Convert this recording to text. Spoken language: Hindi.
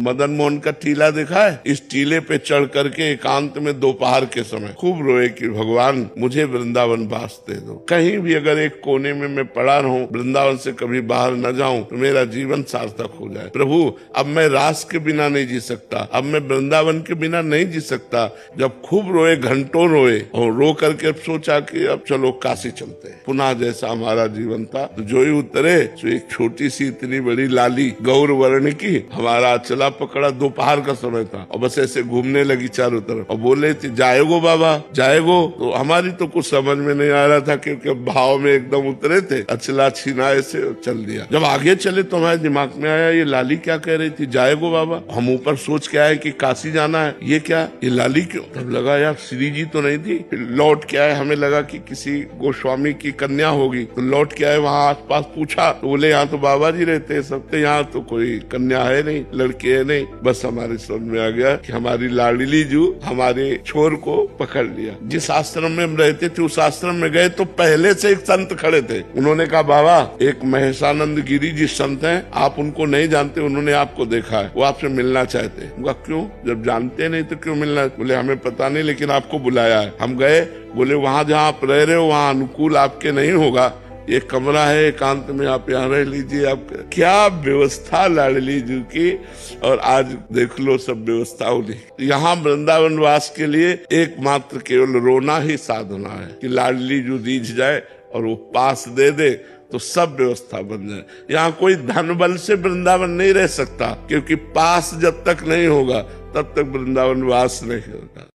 मदन मोहन का टीला देखा है? इस टीले पे चढ़ करके एकांत में दोपहर के समय खूब रोए कि भगवान मुझे वृंदावन वास दे दो। कहीं भी अगर एक कोने में मैं पड़ा रहूं, वृंदावन से कभी बाहर न जाऊं तो मेरा जीवन सार्थक हो जाए। प्रभु अब मैं रास के बिना नहीं जी सकता, अब मैं वृंदावन के बिना नहीं जी सकता। जब खूब रोए, घंटों रोए और रो करके सोचा कि अब चलो काशी चलते हैं। पुनः जैसा हमारा जीवन था, तो जो ही उतरे तो एक छोटी सी इतनी बड़ी लाली गौर वर्ण की हमारा चला पकड़ा। दोपहर का समय था और बस ऐसे घूमने लगी चारों तरफ और बोले थे जाएगो बाबा जाएगो। तो हमारी तो कुछ समझ में नहीं आ रहा था क्योंकि भाव में एकदम उतरे थे। अचला छिनाए से चल दिया। जब आगे चले तो हमारे दिमाग में आया ये लाली क्या कह रही थी, जाएगो बाबा। हम ऊपर सोच के आए कि काशी जाना है, ये क्या, ये लाली क्यों? तब लगा यार श्री जी तो नहीं थी। फिर लौट के आए, हमें लगा कि किसी गोस्वामी की कन्या होगी। तो लौट के आए, वहाँ आस पास पूछा तो बोले यहाँ तो बाबा जी रहते हैं सब, तो यहाँ तो कोई कन्या है नहीं, लड़की है नहीं। बस हमारे समझ में आ गया कि हमारी लाडली जू हमारे छोर को पकड़ लिया। जिस आश्रम में हम रहते थे उस आश्रम में गए तो पहले से एक संत खड़े थे। उन्होंने कहा बाबा एक महेशानंद गिरी जी संत हैं, आप उनको नहीं जानते, उन्होंने आपको देखा है, वो आपसे मिलना चाहते हैं। उनका क्यों, जब जानते नहीं तो क्यों मिलना? बोले हमें पता नहीं लेकिन आपको बुलाया है। हम गए, बोले वहाँ जहाँ आप रह रहे हो वहाँ अनुकूल आपके नहीं होगा, ये कमरा है एकांत में, आप यहाँ रह लीजिए। आप क्या व्यवस्था लाडली जी की, और आज देख लो सब व्यवस्था उन्हीं। यहाँ वृंदावन वास के लिए एकमात्र केवल रोना ही साधना है कि लाडली जी रीझ जाए और वो पास दे दे तो सब व्यवस्था बन जाए। यहाँ कोई धन बल से वृंदावन नहीं रह सकता, क्योंकि पास जब तक नहीं होगा तब तक वृंदावन वास नहीं होगा।